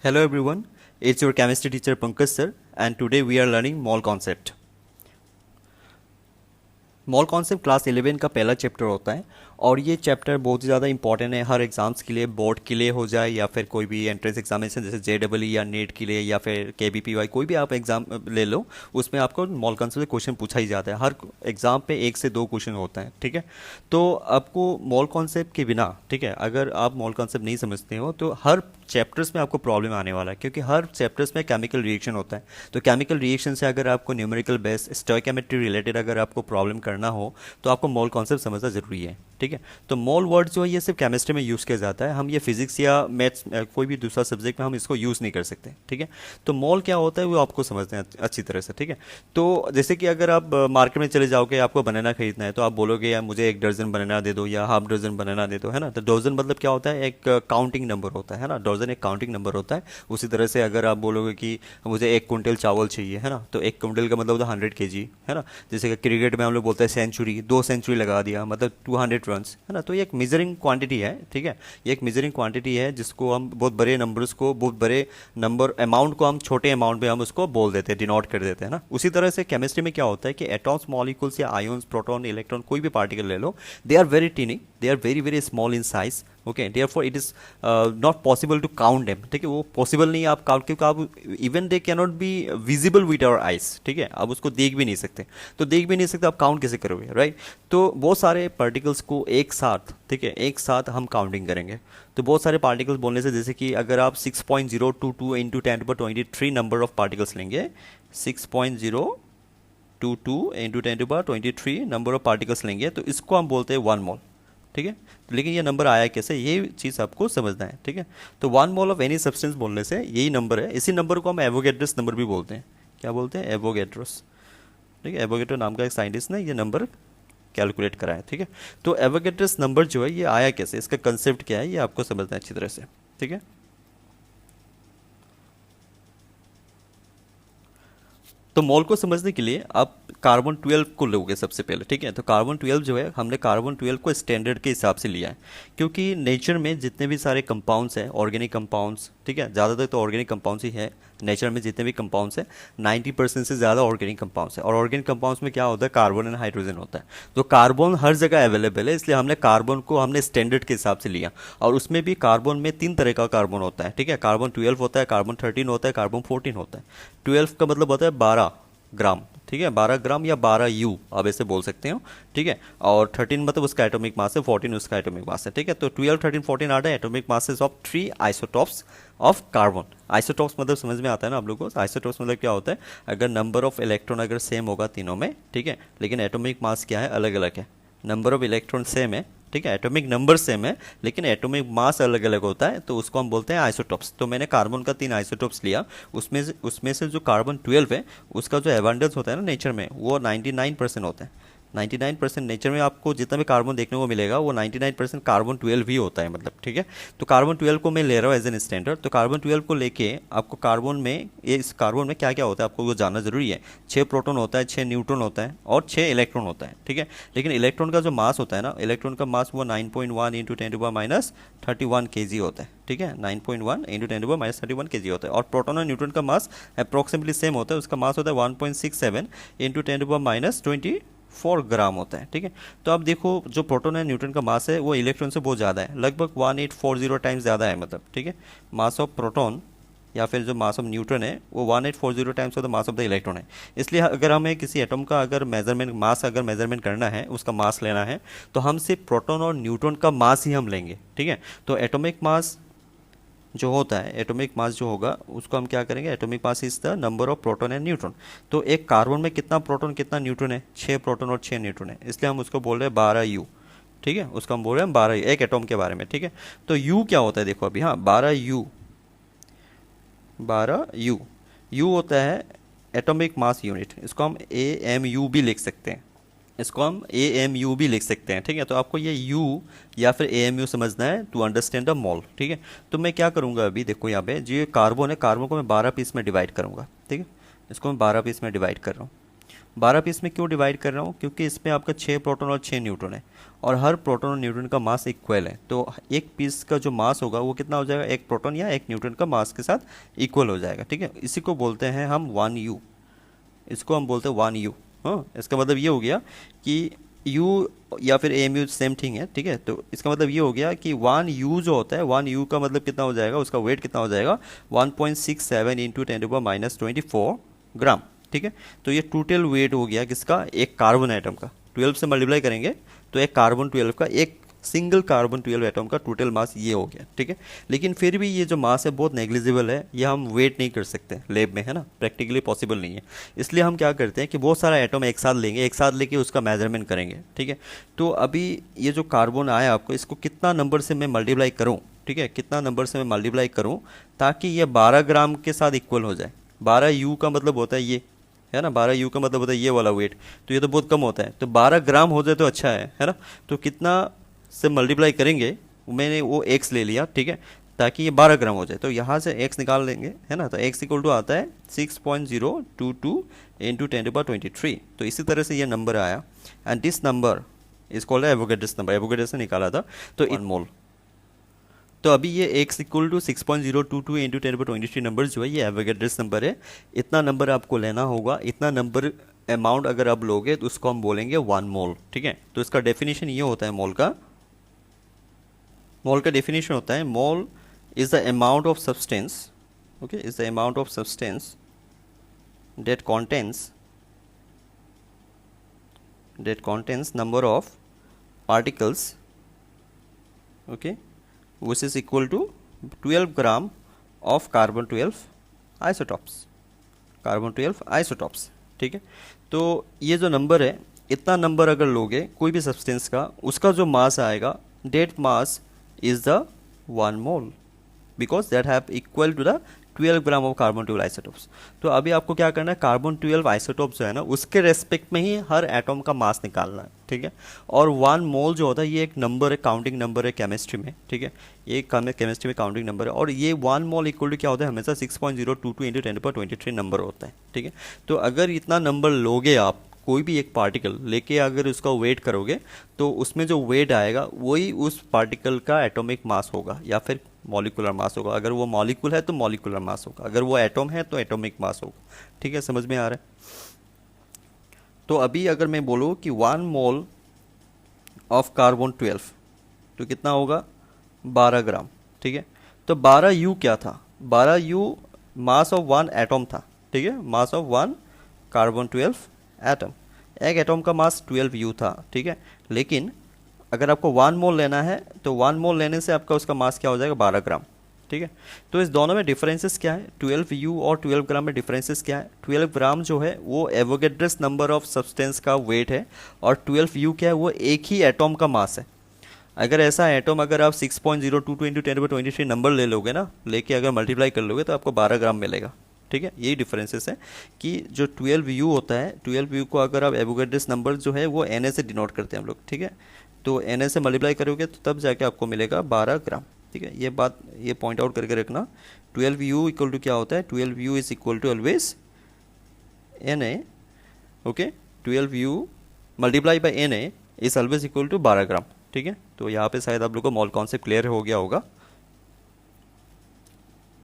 Hello everyone, it's your chemistry teacher Pankaj sir, and today we are learning mole concept. Mall concept class 11 का पहला chapter होता है और ये chapter बहुत ही ज़्यादा इंपॉर्टेंट है हर एग्ज़ाम्स के लिए, बोर्ड के लिए हो जाए या फिर कोई भी एंट्रेंस एग्जामिनेशन जैसे JEE या नीट के लिए या फिर KBPY कोई भी आप एग्ज़ाम ले लो, उसमें आपको मॉल कॉन्सेप्ट से क्वेश्चन पूछा ही जाता है। हर एग्ज़ाम पे 1 से 2 क्वेश्चन होता है, ठीक है। तो आपको मॉल कॉन्सेप्ट के बिना, ठीक है, अगर आप मॉल कॉन्सेप्ट नहीं समझते हो तो हर चैप्टर्स में आपको प्रॉब्लम आने वाला है, क्योंकि हर चैप्टर्स में केमिकल रिएक्शन होता है। तो केमिकल रिएक्शन से अगर आपको न्यूमेरिकल बेस स्टोइकोमेट्री रिलेटेड अगर आपको प्रॉब्लम करना हो तो आपको मोल कॉन्सेप्ट समझना ज़रूरी है, ठीक है। तो मोल वर्ड जो है ये सिर्फ केमिस्ट्री में यूज़ किया जाता है, हम ये फिजिक्स या मैथ्स कोई भी दूसरा सब्जेक्ट में हम इसको यूज़ नहीं कर सकते, ठीक है। तो मोल क्या होता है वो आपको समझते हैं अच्छी तरह से, ठीक है। तो जैसे कि अगर आप मार्केट में चले जाओगे, आपको बनाना खरीदना है, तो आप बोलोगे यार मुझे 1 दर्जन बनाना दे दो या हाफ दर्जन बनाना दे दो, है ना। तो डर्जन मतलब क्या होता है, एक काउंटिंग नंबर होता है ना, डर्जन एक काउंटिंग नंबर होता है। उसी तरह से अगर आप बोलोगे कि मुझे 1 कुंटल चावल चाहिए, है ना, तो 1 कुंटल का मतलब होता है 100 kg, है ना। जैसे कि क्रिकेट में हम लोग बोलते हैं सेंचुरी, 2 सेंचुरी लगा दिया मतलब 200 रन्स, है ना। तो ये एक मेजरिंग क्वांटिटी है, ठीक है। ये एक मेजरिंग क्वांटिटी है जिसको हम बहुत बड़े नंबर्स को, बहुत बड़े नंबर अमाउंट को हम छोटे अमाउंट में हम उसको बोल देते हैं, डिनोट कर देते हैं ना। उसी तरह से केमिस्ट्री में क्या होता है कि एटॉम्स, मॉलिक्यूल्स या आयोन्स, प्रोटॉन, इलेक्ट्रॉन, कोई भी पार्टिकल ले लो, they are very tiny, they are very very small in size, okay. Therefore it is not possible to count them, ठीक है। वो पॉसिबल नहीं है आप काउंट, क्योंकि आप even they can not be visible with our eyes, ठीक है। आप उसको देख भी नहीं सकते, तो देख भी नहीं सकते आप काउंट कैसे करोगे, राइट। तो बहुत सारे पार्टिकल्स को एक साथ, ठीक है, एक साथ हम काउंटिंग करेंगे। तो बहुत सारे पार्टिकल्स बोलने से, जैसे कि अगर आप 6.022 इंटू 10⁻23 नंबर ऑफ पार्टिकल्स लेंगे, 6.022 इंटू 10⁻23 नंबर ऑफ पार्टिकल्स लेंगे, तो इसको हम बोलते हैं 1 मोल, ठीक है। लेकिन ये नंबर आया कैसे, ये चीज़ आपको समझना है, ठीक है। तो 1 मोल ऑफ एनी सब्सटेंस बोलने से यही नंबर है, इसी नंबर को हम एवोगैड्रस नंबर भी बोलते हैं। क्या बोलते हैं? एवोगैड्रस, ठीक है। एवोगैड्रो नाम का एक साइंटिस्ट ने ये नंबर कैलकुलेट करा है, ठीक है। तो एवोगैड्रस नंबर जो है ये आया कैसे, इसका कंसेप्ट क्या है, ये आपको समझना है अच्छी तरह से, ठीक है। तो मोल को समझने के लिए आप कार्बन 12 को लोगे सबसे पहले, ठीक है। तो कार्बन 12 जो है, हमने कार्बन 12 को स्टैंडर्ड के हिसाब से लिया है, क्योंकि नेचर में जितने भी सारे कंपाउंड्स हैं, ऑर्गेनिक कंपाउंड्स, ठीक है, ज़्यादातर तो ऑर्गेनिक कंपाउंड्स ही है नेचर में। जितने भी कंपाउंड्स हैं 90% से ज़्यादा ऑर्गेनिक कंपाउंड्स है, और ऑर्गेनिक कंपाउंड्स में क्या होता है, कार्बन एंड हाइड्रोजन होता है। तो कार्बन हर जगह अवेलेबल है, इसलिए हमने कार्बन को हमने स्टैंडर्ड के हिसाब से लिया। और उसमें भी कार्बन में 3 तरह का कार्बन होता है, ठीक है। कार्बन 12 होता है, कार्बन 13 होता है, कार्बन 14 होता है। 12 का मतलब होता है 12 ग्राम, ठीक है, 12 ग्राम या 12 यू आप ऐसे बोल सकते हो, ठीक है। और 13 मतलब उसका एटॉमिक मास है, 14 उसका एटॉमिक मास है, ठीक है। तो 12, 13, 14 are the atomic masses of 3 isotopes of carbon. Isotopes मतलब समझ में आता है ना आप लोगों को। आइसोटॉप्स मतलब क्या होता है, अगर नंबर ऑफ इलेक्ट्रॉन अगर सेम होगा तीनों में, ठीक है, लेकिन एटॉमिक मास क्या है, अलग अलग है। नंबर ऑफ इलेक्ट्रॉन सेम है, ठीक है, एटॉमिक नंबर सेम है, लेकिन एटॉमिक मास अलग अलग होता है, तो उसको हम बोलते हैं आइसोटॉप्स। तो मैंने कार्बन का 3 आइसोटॉप्स लिया, उसमें से जो कार्बन 12 है उसका जो एबंडेंस होता है ना नेचर में, वो 99% होता है। 99% नेचर में आपको जितना भी कार्बन देखने को मिलेगा वो 99% कार्बन 12 ही होता है, मतलब, ठीक है। तो कार्बन 12 को मैं ले रहा हूँ एज एन स्टैंडर्ड। तो कार्बन 12 को लेके आपको कार्बन में, ये इस कार्बन में क्या क्या होता है आपको वो जानना जरूरी है। 6 प्रोटॉन होता है, 6 न्यूट्रॉन होता है और 6 इलेक्ट्रॉन होता है, ठीक है। लेकिन इलेक्ट्रॉन का जो मास होता है ना, इलेक्ट्रॉन का मास वो 9.1 इंटू 10⁻31 kg होता है, ठीक है। 9.1 इंटू 10⁻31 kg होता है। और प्रोटॉन और न्यूट्रॉन का मास अप्रोक्सीमेटली सेम होता है, उसका मास होता है 1.67 इंटू 10⁻24 ग्राम होता है, ठीक है। तो अब देखो जो प्रोटॉन है, न्यूट्रॉन का मास है वो इलेक्ट्रॉन से बहुत ज़्यादा है, लगभग 1840 टाइम्स ज़्यादा है, मतलब, ठीक है। मास ऑफ प्रोटॉन या फिर जो मास ऑफ न्यूट्रॉन है वो 1840 times of the mass of the electron है। इसलिए अगर हमें किसी एटम का अगर मेजरमेंट, मास अगर मेजरमेंट करना है, उसका मास लेना है, तो हम सिर्फ प्रोटॉन और न्यूट्रॉन का मास ही हम लेंगे, ठीक है। तो एटॉमिक मास जो होता है, एटॉमिक मास जो होगा उसको हम क्या करेंगे, atomic mass is the number of proton and neutron. तो एक कार्बन में कितना प्रोटॉन कितना न्यूट्रॉन है, 6 प्रोटॉन और 6 न्यूट्रॉन है, इसलिए हम उसको बोल रहे हैं 12 यू, ठीक है। उसको हम बोल रहे हैं 12 यू एक एटॉम के बारे में, ठीक है। तो यू क्या होता है देखो अभी, हाँ, 12 यू, 12 यू, यू होता है एटॉमिक मास यूनिट। इसको हम AMU भी लिख सकते हैं, इसको हम AMU भी लिख सकते हैं, ठीक है। तो आपको ये U या फिर AMU समझना है टू अंडरस्टैंड द मोल, ठीक है। तो मैं क्या करूँगा अभी, देखो यहाँ पे जो कार्बन है, कार्बन को मैं 12 पीस में डिवाइड करूँगा, ठीक है। इसको मैं 12 पीस में डिवाइड कर रहा हूँ। 12 पीस में क्यों डिवाइड कर रहा हूँ, क्योंकि इसमें आपका 6 प्रोटॉन और 6 न्यूट्रॉन है और हर प्रोटॉन और न्यूट्रॉन का मास इक्वल है। तो एक पीस का जो मास होगा वो कितना हो जाएगा, एक प्रोटॉन या एक न्यूट्रॉन का मास के साथ इक्वल हो जाएगा। ठीक है, इसी को बोलते हैं हम 1U, इसको हम बोलते हैं 1U। हाँ, इसका मतलब ये हो गया कि U या फिर AMU सेम थिंग है। ठीक है, तो इसका मतलब ये हो गया कि 1U जो होता है, 1U का मतलब कितना हो जाएगा, उसका वेट कितना हो जाएगा 1.67 इंटू 10⁻⁻24 ग्राम। ठीक है, तो ये टोटल वेट हो गया किसका, एक कार्बन एटम का। 12 से मल्टीप्लाई करेंगे तो एक कार्बन 12 का, एक सिंगल कार्बन 12 एटम का टोटल मास ये हो गया। ठीक है, लेकिन फिर भी ये जो मास है बहुत नेग्लिजिबल है, ये हम वेट नहीं कर सकते लैब में, है ना, प्रैक्टिकली पॉसिबल नहीं है। इसलिए हम क्या करते हैं कि बहुत सारा एटम एक साथ लेंगे, एक साथ लेके उसका मेजरमेंट करेंगे। ठीक है, तो अभी ये जो कार्बन आया आपको, इसको कितना नंबर से मैं मल्टीप्लाई करूँ, ठीक है, कितना नंबर से मैं मल्टीप्लाई करूँ ताकि ये 12 ग्राम के साथ इक्वल हो जाए। 12U का मतलब होता है ये, है ना, 12U का मतलब होता है ये वाला वेट, तो ये तो बहुत कम होता है, तो 12 ग्राम हो जाए तो अच्छा है ना। तो कितना से मल्टीप्लाई करेंगे, मैंने वो x ले लिया, ठीक है, ताकि ये 12 ग्राम हो जाए। तो यहाँ से x निकाल लेंगे, है ना, तो x इक्वल टू आता है 6.022 इंटू 10⁻23। तो इसी तरह से ये नंबर आया and this number is called Avogadro's number, Avogadro's ने निकाला था। तो 1 मोल, तो अभी ये x equal to 6.022 into 10⁻23 number जो है ये एवोगैड्रस नंबर है। इतना नंबर आपको लेना होगा, इतना नंबर अमाउंट अगर आप लोगे तो उसको हम बोलेंगे 1 मोल। ठीक है, तो इसका डेफिनेशन ये होता है मोल का, मोल का डेफिनेशन होता है mole is the amount of substance, okay, is the amount of substance that contains number of particles, okay, which is equal to 12 gram of carbon 12 isotopes, carbon 12 isotopes। ठीक है, तो ये जो नंबर है, इतना नंबर अगर लोगे कोई भी सब्सटेंस का, उसका जो मास आएगा, that mass is the 1 mole because that have equal to the 12 gram of carbon 12 isotopes. तो अभी आपको क्या करना है, कार्बन 12 आइसोटोप्स जो है ना, उसके रेस्पेक्ट में ही हर एटम का मास निकालना है। ठीक है, और 1 मोल जो होता है ये एक नंबर है, काउंटिंग नंबर है केमिस्ट्री में। ठीक है, ये केमिस्ट्री में काउंटिंग नंबर है, और ये 1 मोल इक्वल टू क्या होता है, हमेशा 6.022 इंटू 10⁻23 नंबर होता है। ठीक है, तो अगर इतना नंबर लोगे आप, कोई भी एक पार्टिकल लेके अगर उसका वेट करोगे तो उसमें जो वेट आएगा वही उस पार्टिकल का एटॉमिक मास होगा या फिर मॉलिक्यूलर मास होगा। अगर वो मॉलिक्यूल है तो मॉलिक्यूलर मास होगा, अगर वो एटॉम है तो एटॉमिक मास होगा। ठीक है, समझ में आ रहा है। तो अभी अगर मैं बोलूँ कि 1 मोल ऑफ कार्बन 12 तो कितना होगा 12 ग्राम। ठीक है, तो 12U क्या था, 12U मास ऑफ 1 एटॉम था। ठीक है, मास ऑफ 1 कार्बन 12 एटम, एक एटॉम का मास 12U था। ठीक है, लेकिन अगर आपको 1 मोल लेना है तो 1 मोल लेने से आपका उसका मास क्या हो जाएगा 12 ग्राम। ठीक है, तो इस दोनों में डिफरेंसेस क्या है, 12U और 12 ग्राम में डिफरेंसेस क्या है। 12 ग्राम जो है वो एवोगैड्रस नंबर ऑफ सब्सटेंस का वेट है, और 12U क्या है, वो एक ही एटॉम का मास है। अगर ऐसा एटॉम अगर आप 6.022 इंटू 10⁻23 नंबर ले लोगे ना, लेके अगर मल्टीप्लाई कर लोगे तो आपको 12 ग्राम मिलेगा। ठीक है, यही डिफरेंसेस है कि जो 12U होता है, 12U को अगर आप एवोगैड्रस नंबर जो है वो Na से डिनोट करते हैं हम लोग। ठीक है, तो Na से मल्टीप्लाई करोगे तो तब जाके आपको मिलेगा 12 ग्राम। ठीक है, ये बात ये पॉइंट आउट करके रखना। 12U इक्वल टू क्या होता है, 12U is equal to always Na, okay, 12U multiply by Na is always equal to 12 gram. ठीक है, तो यहाँ पे शायद आप लोग को मॉल कॉन्सेप्ट क्लियर हो गया होगा।